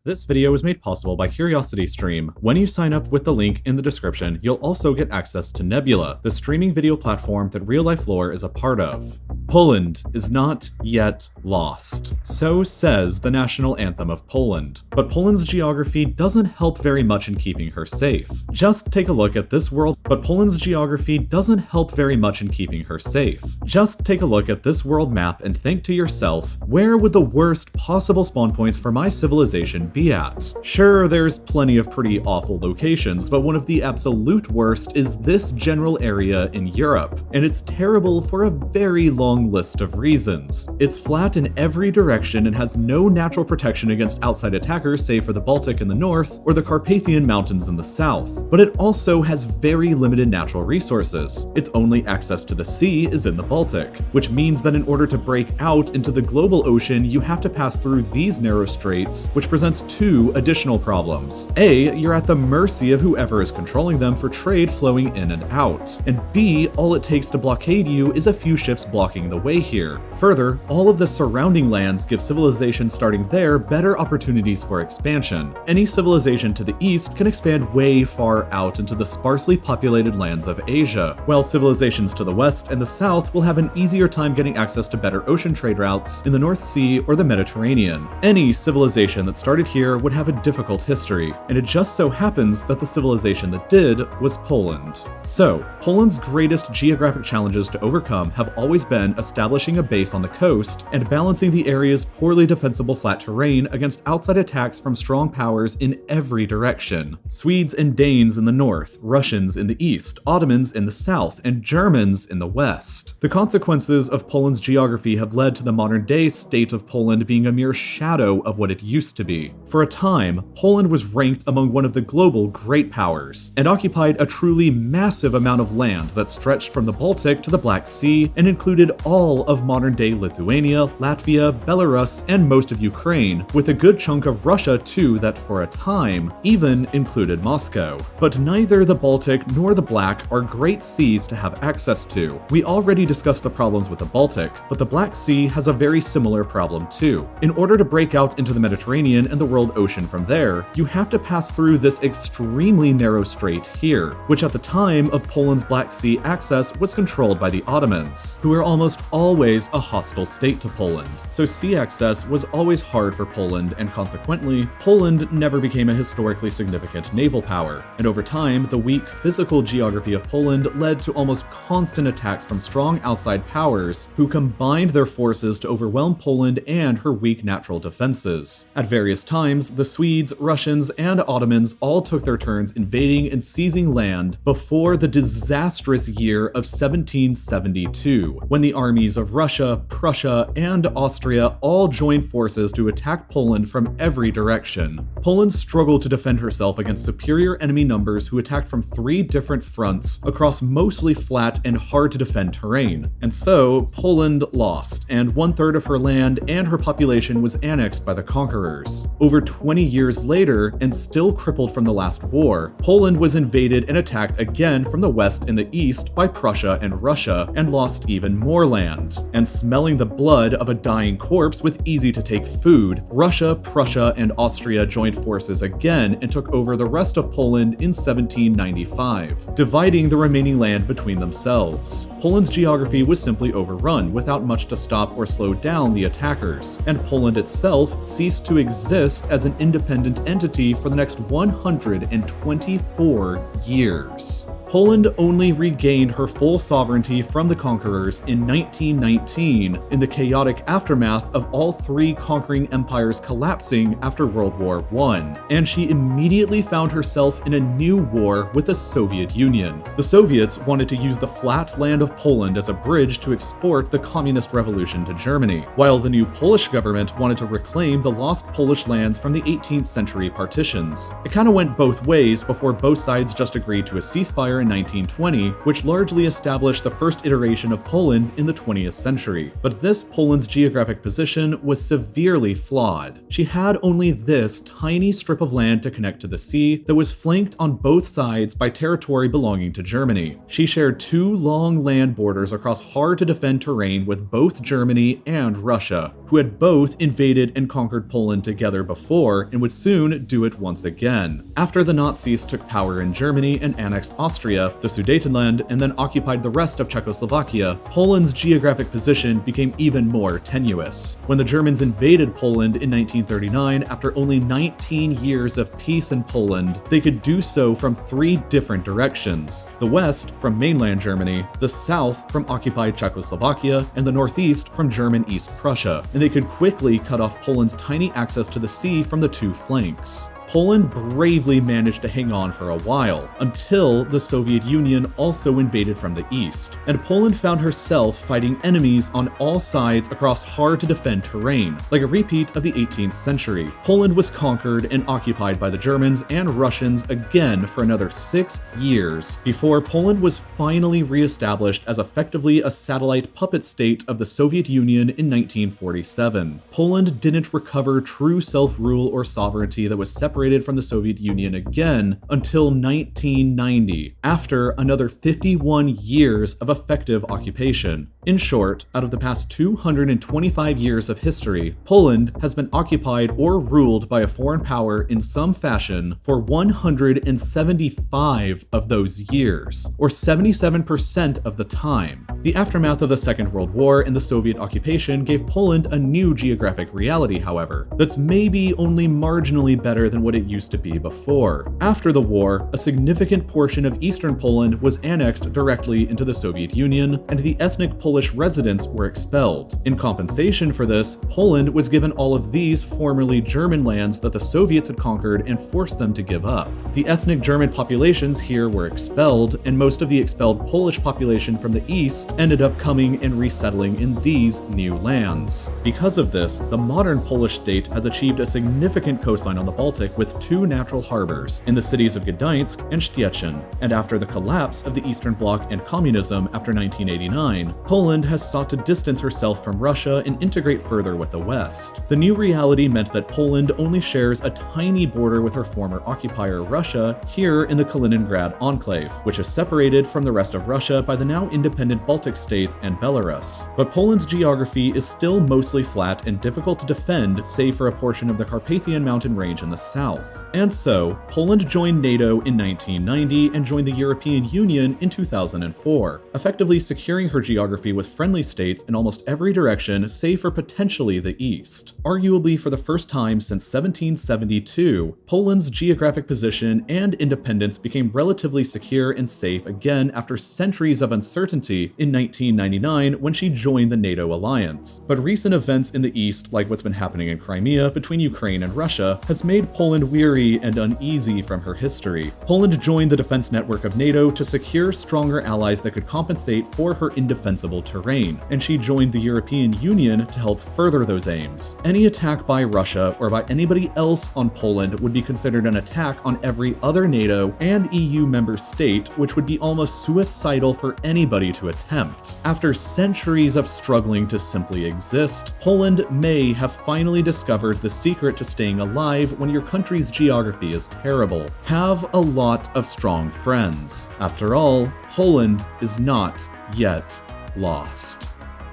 This video was made possible by CuriosityStream. When you sign up with the link in the description, you'll also get access to Nebula, the streaming video platform that RealLifeLore is a part of. Poland is not yet lost. So says the national anthem of Poland. But Poland's geography doesn't help very much in keeping her safe. Just take a look at this world, but Poland's geography doesn't help very much in keeping her safe. Just take a look at this world map and think to yourself, where would the worst possible spawn points for my civilization be at? Sure, there's plenty of pretty awful locations, but one of the absolute worst is this general area in Europe, and it's terrible for a very long list of reasons. It's flat in every direction and has no natural protection against outside attackers save for the Baltic in the north or the Carpathian Mountains in the south, but it also has very limited natural resources. Its only access to the sea is in the Baltic, which means that in order to break out into the global ocean, you have to pass through these narrow straits, which presents two additional problems. A, you're at the mercy of whoever is controlling them for trade flowing in and out, and B, all it takes to blockade you is a few ships blocking the way here. Further, all of the surrounding lands give civilizations starting there better opportunities for expansion. Any civilization to the east can expand way far out into the sparsely populated lands of Asia, while civilizations to the west and the south will have an easier time getting access to better ocean trade routes in the North Sea or the Mediterranean. Any civilization that started here would have a difficult history, and it just so happens that the civilization that did was Poland. So, Poland's greatest geographic challenges to overcome have always been establishing a base on the coast and balancing the area's poorly defensible flat terrain against outside attacks from strong powers in every direction. Swedes and Danes in the north, Russians in the east, Ottomans in the south, and Germans in the west. The consequences of Poland's geography have led to the modern-day state of Poland being a mere shadow of what it used to be. For a time, Poland was ranked among one of the global great powers, and occupied a truly massive amount of land that stretched from the Baltic to the Black Sea and included all of modern-day Lithuania, Latvia, Belarus, and most of Ukraine, with a good chunk of Russia too that for a time even included Moscow. But neither the Baltic nor the Black are great seas to have access to. We already discussed the problems with the Baltic, but the Black Sea has a very similar problem too. In order to break out into the Mediterranean and the world ocean from there, you have to pass through this extremely narrow strait here, which at the time of Poland's Black Sea access was controlled by the Ottomans, who were almost always a hostile state to Poland. So sea access was always hard for Poland, and consequently, Poland never became a historically significant naval power. And over time, the weak physical geography of Poland led to almost constant attacks from strong outside powers who combined their forces to overwhelm Poland and her weak natural defenses. At various times, the Swedes, Russians, and Ottomans all took their turns invading and seizing land before the disastrous year of 1772, when the armies of Russia, Prussia, and Austria all joined forces to attack Poland from every direction. Poland struggled to defend herself against superior enemy numbers who attacked from three different fronts across mostly flat and hard-to-defend terrain. And so, Poland lost, and 1/3 of her land and her population was annexed by the conquerors. Over 20 years later, and still crippled from the last war, Poland was invaded and attacked again from the west and the east by Prussia and Russia, and lost even more land. And smelling the blood of a dying corpse with easy-to-take food, Russia, Prussia, and Austria joined forces again and took over the rest of Poland in 1795, dividing the remaining land between themselves. Poland's geography was simply overrun without much to stop or slow down the attackers, and Poland itself ceased to exist as an independent entity for the next 124 years. Poland only regained her full sovereignty from the conquerors in 1919 in the chaotic aftermath of all three conquering empires collapsing after World War I, and she immediately found herself in a new war with the Soviet Union. The Soviets wanted to use the flat land of Poland as a bridge to export the communist revolution to Germany, while the new Polish government wanted to reclaim the lost Polish lands from the 18th century partitions. It kind of went both ways before both sides just agreed to a ceasefire in 1920, which largely established the first iteration of Poland in the 20th century. But this Poland's geographic position was severely flawed. She had only this tiny strip of land to connect to the sea that was flanked on both sides by territory belonging to Germany. She shared two long land borders across hard-to-defend terrain with both Germany and Russia, who had both invaded and conquered Poland together before and would soon do it once again. After the Nazis took power in Germany and annexed Austria, the Sudetenland, and then occupied the rest of Czechoslovakia, Poland's geographic position became even more tenuous. When the Germans invaded Poland in 1939, after only 19 years of peace in Poland, they could do so from three different directions: the west from mainland Germany, the south from occupied Czechoslovakia, and the northeast from German East Prussia, and they could quickly cut off Poland's tiny access to the sea from the two flanks. Poland bravely managed to hang on for a while, until the Soviet Union also invaded from the east, and Poland found herself fighting enemies on all sides across hard-to-defend terrain, like a repeat of the 18th century. Poland was conquered and occupied by the Germans and Russians again for another 6 years, before Poland was finally re-established as effectively a satellite puppet state of the Soviet Union in 1947. Poland didn't recover true self-rule or sovereignty that was separated from the Soviet Union again until 1990, after another 51 years of effective occupation. In short, out of the past 225 years of history, Poland has been occupied or ruled by a foreign power in some fashion for 175 of those years, or 77% of the time. The aftermath of the Second World War and the Soviet occupation gave Poland a new geographic reality, however, that's maybe only marginally better than what it used to be before. After the war, a significant portion of eastern Poland was annexed directly into the Soviet Union, and the ethnic Polish residents were expelled. In compensation for this, Poland was given all of these formerly German lands that the Soviets had conquered and forced them to give up. The ethnic German populations here were expelled, and most of the expelled Polish population from the east ended up coming and resettling in these new lands. Because of this, the modern Polish state has achieved a significant coastline on the Baltic with two natural harbors, in the cities of Gdańsk and Szczecin. And after the collapse of the Eastern Bloc and communism after 1989, Poland has sought to distance herself from Russia and integrate further with the West. The new reality meant that Poland only shares a tiny border with her former occupier Russia here in the Kaliningrad enclave, which is separated from the rest of Russia by the now independent Baltic states and Belarus. But Poland's geography is still mostly flat and difficult to defend, save for a portion of the Carpathian mountain range in the south. And so, Poland joined NATO in 1990 and joined the European Union in 2004, effectively securing her geography with friendly states in almost every direction save for potentially the east. Arguably for the first time since 1772, Poland's geographic position and independence became relatively secure and safe again after centuries of uncertainty in 1999 when she joined the NATO alliance. But recent events in the east, like what's been happening in Crimea between Ukraine and Russia, has made Poland weary and uneasy from her history. Poland joined the defense network of NATO to secure stronger allies that could compensate for her indefensible terrain, and she joined the European Union to help further those aims. Any attack by Russia or by anybody else on Poland would be considered an attack on every other NATO and EU member state, which would be almost suicidal for anybody to attempt. After centuries of struggling to simply exist, Poland may have finally discovered the secret to staying alive when your country's geography is terrible. Have a lot of strong friends. After all, Poland is not yet lost.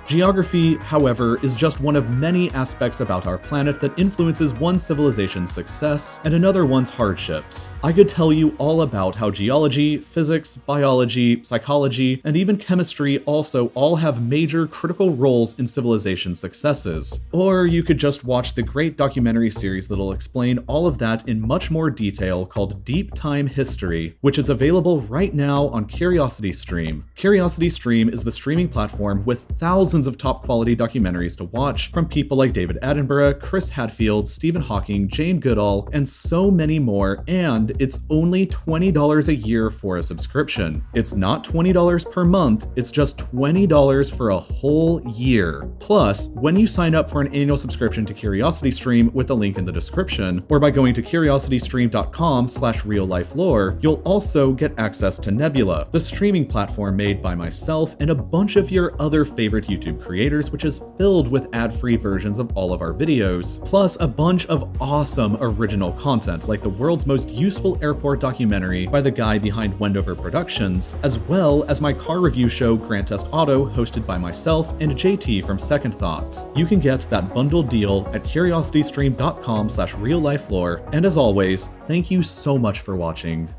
Geography, however, is just one of many aspects about our planet that influences one civilization's success and another one's hardships. I could tell you all about how geology, physics, biology, psychology, and even chemistry also all have major critical roles in civilization successes. Or you could just watch the great documentary series that'll explain all of that in much more detail called Deep Time History, which is available right now on CuriosityStream. CuriosityStream is the streaming platform with thousands thousands of top quality documentaries to watch from people like David Attenborough, Chris Hadfield, Stephen Hawking, Jane Goodall, and so many more, and it's only $20 a year for a subscription. It's not $20 per month, it's just $20 for a whole year. Plus, when you sign up for an annual subscription to CuriosityStream with the link in the description, or by going to curiositystream.com/realliflore, you'll also get access to Nebula, the streaming platform made by myself and a bunch of your other favorite YouTube creators, which is filled with ad-free versions of all of our videos, plus a bunch of awesome original content like the world's most useful airport documentary by the guy behind Wendover Productions, as well as my car review show Grant Test Auto, hosted by myself and JT from Second Thoughts. You can get that bundled deal at curiositystream.com/realliflore, and as always, thank you so much for watching.